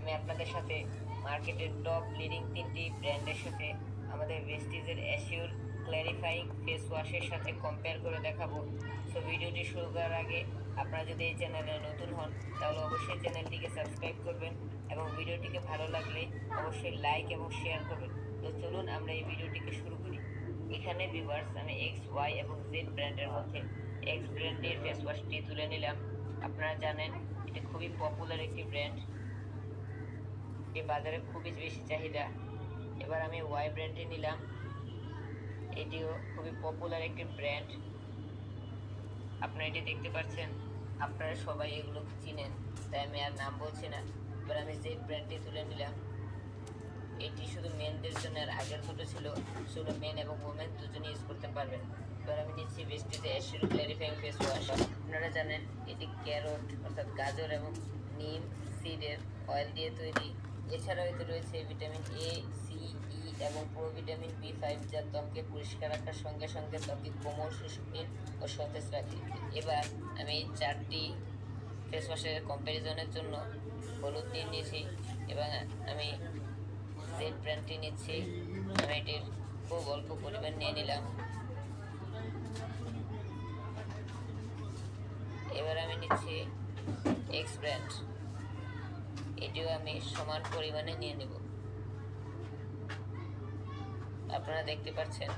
আমি আপনাদের সাথে মার্কেটের টপ লিডিং 3টি ব্র্যান্ডের সাথে আমাদের ভেস্টিজের অ্যাসিওর ক্ল্যারিফাইং ফেস ওয়াশের সাথে কম্পেয়ার করে দেখাবো। সো ভিডিওটি শুরু করার আগে আপনারা যদি এই চ্যানেলে নতুন হন তাহলে অবশ্যই চ্যানেলটিকে সাবস্ক্রাইব করবেন এবং ভিডিওটিকে ভালো লাগলে অবশ্যই লাইক এবং শেয়ার করবেন। তো চলুন আমরা এই ভিডিওটিকে শুরু করি। এখানে ভিউয়ার্স আমি এক্স ওয়াই এবং জেড ব্র্যান্ডের মধ্যে এক্স ব্র্যান্ডের ফেস ওয়াশটি তুলে নিলাম। আপনারা জানেন এটি খুবই পপুলার একটি ব্র্যান্ড, এই বাজারে খুবই বেশি চাহিদা। এবার আমি ওয়াই ব্র্যান্ডটি নিলাম, এটিও খুবই পপুলার একটি ব্র্যান্ড, আপনারা এটি দেখতে পাচ্ছেন, আপনারা সবাই এগুলো চিনেন, তাই আমি আর নাম বলছি না। এবার আমি জেড ব্র্যান্ডটি তুলে নিলাম, এটি শুধু মেনদের জন্য, আর আগের দুটো ছিল শুধু মেন এবং ওমেন দুজনেই ইউজ করতে পারবেন। এবার আমি নিচ্ছি ভেস্টিজের অ্যাসিওর ক্ল্যারিফাইং ফেস ওয়াশ। আপনারা জানেন এটি ক্যারট অর্থাৎ গাজর এবং নিম সিডের অয়েল দিয়ে তৈরি। এছাড়াও এতে রয়েছে ভিটামিন এ, সি, ই এবং প্রোভিটামিন বি5, যা ত্বককে পরিষ্কার রাখার সঙ্গে সঙ্গে ত্বকে কোমল, শুষ্কিন ও সতেজ রাখে। এবার আমি 4টি ফেস ওয়াশের কম্প্যারিজনের জন্য হলুদ দিয়ে নিয়েছি এবং আমি জেড ব্র্যান্ডটি নিচ্ছি। আমি এটির খুব অল্প পরিমাণ নিয়ে নিলাম। এবার আমি নিচ্ছি এক্স ব্র্যান্ড, এটিও আমি সমান পরিমাণে নিয়ে নেব। আপনারা দেখতে পাচ্ছেন।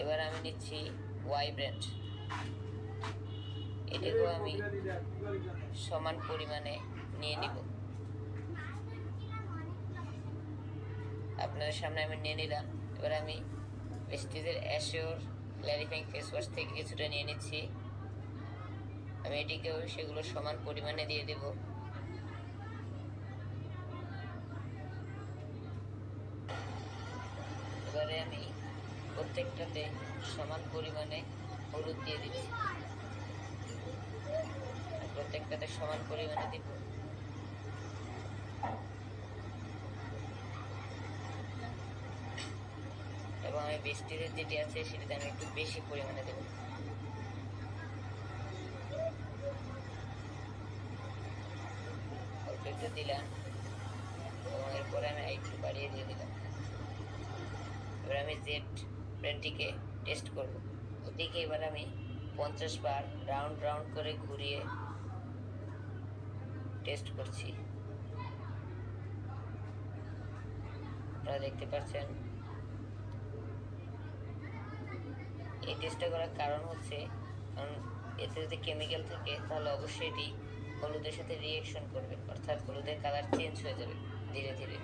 এবার আমি নিচ্ছি ওয়াই ব্র্যান্ড, এটিকেও আমি সমান পরিমাণে নিয়ে নিব। আপনাদের সামনে আমি নিয়ে নিলাম। এবার আমি ভেস্টিজের অ্যাসিওর ক্ল্যারিফাইং ফেস ওয়াশ থেকে কিছুটা নিয়ে নিচ্ছি, আমি এটিকেও সেগুলো সমান পরিমাণে দিয়ে দেব। এবারে আমি প্রত্যেকটাতে সমান পরিমাণে হলুদ দিয়ে দিচ্ছি, প্রত্যেকটাতে সমান পরিমাণে দিব। এবং আমি ভেস্টিজের যেটি আছে সেটাতে আমি একটু বেশি পরিমাণে দেব। অল্প একটু দিলাম এবং এরপরে আমি একটু বাড়িয়ে দিয়ে দিলাম। এবার আমি জেড ব্র্যান্ডটিকে টেস্ট করব। এটিকে এবার আমি 50 বার রাউন্ড রাউন্ড করে ঘুরিয়ে টেস্ট করছি। আপনারা দেখতে পাচ্ছেন। এই টেস্টটা করার কারণ হচ্ছে, কারণ এতে যদি কেমিক্যাল থাকে তাহলে অবশ্যই এটি হলুদের সাথে রিঅ্যাকশন করবে, অর্থাৎ হলুদের কালার চেঞ্জ হয়ে যাবে ধীরে ধীরে।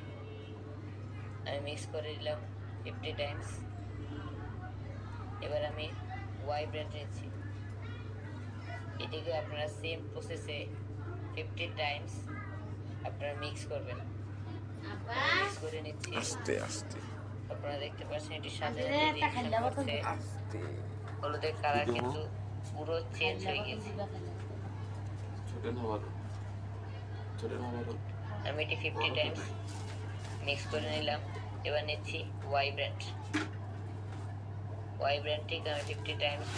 আমি মিক্স করে দিলাম 50 টাইমস। এবার আমি ওয়াই ব্র্যান্ড নিচ্ছি, এটিকে আপনারা সেম প্রসেসে 50 টাইমস আপনারা মিক্স করবেন। মিক্স করে নিচ্ছি আস্তে আস্তে। আপনারা দেখতে পাচ্ছেন এটির সাথে হলুদের কালার কিন্তু পুরো চেঞ্জ হয়ে গেছে। আমি এটি 50 টাইমস মিক্স করে নিলাম। এবার নিচ্ছি ওয়াই ব্র্যান্ড, ওয়াই ব্র্যান্ডটিকে আমি 50 টাইমস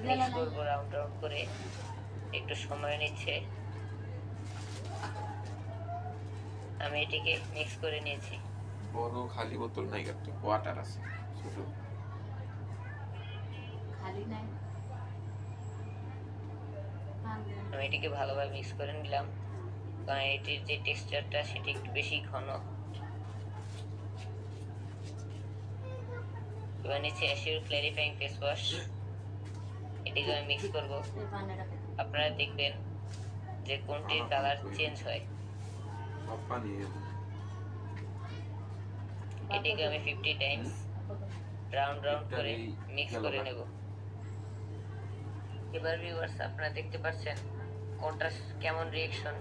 মিক্স করবো রাউন্ড রাউন্ড করে, একটু সময় নিচ্ছে। আমি এটিকে মিক্স করে নিয়েছি। বড় খালি বোতল নাই, কিন্তু ওয়াটার আছে ছোট খালি নাই। আমি এটিকে ভালোভাবে মিক্স করে নিলাম, কারণ এটির যে টেক্সচারটা সেটি একটু বেশি ঘন। এবার নিচ্ছি অ্যাসিওর ক্ল্যারিফাইং ফেস ওয়াশ, এটিকে আমি মিক্স করব। আপনারা দেখবেন যে কোনটির কালার চেঞ্জ হয়। এটিকে আমি 50 টাইমস রাউন্ড রাউন্ড করে মিক্স করে নেব। এবার ভিউয়ার্স আপনারা দেখতে পাচ্ছেন কোনটা কেমন রিঅ্যাকশন।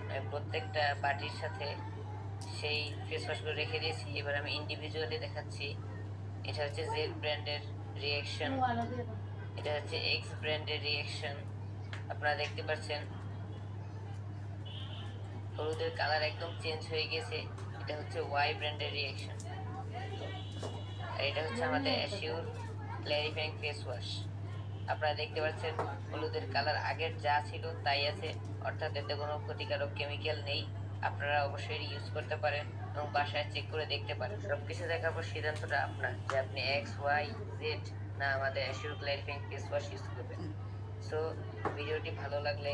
আমি প্রত্যেকটা বাটির সাথে সেই ফেস ওয়াশগুলো রেখে দিয়েছি। এবার আমি ইন্ডিভিজুয়ালি দেখাচ্ছি। এটা হচ্ছে জেড ব্র্যান্ডের রিঅ্যাকশন, এটা হচ্ছে এক্স ব্র্যান্ডের রিঅ্যাকশন। আপনারা দেখতে পাচ্ছেন হলুদের কালার একদম চেঞ্জ হয়ে গেছে। এটা হচ্ছে ওয়াই ব্র্যান্ডের রিঅ্যাকশন, আর এটা হচ্ছে আমাদের অ্যাসিওর ক্ল্যারিফাইং ফেস ওয়াশ। আপনারা দেখতে পাচ্ছেন হলুদের কালার আগের যা ছিল তাই আছে, অর্থাৎ এতে কোনো ক্ষতিকারক কেমিক্যাল নেই। আপনারা অবশ্যই ইউজ করতে পারেন এবং বাসায় চেক করে দেখতে পারেন। সবকিছু দেখার পর সিদ্ধান্তটা আপনার, যে আপনি XYZ না আমাদের অ্যাসিওর ক্লারিফাইং ফেস ওয়াশ ইউজ করবেন। সো ভিডিওটি ভালো লাগলে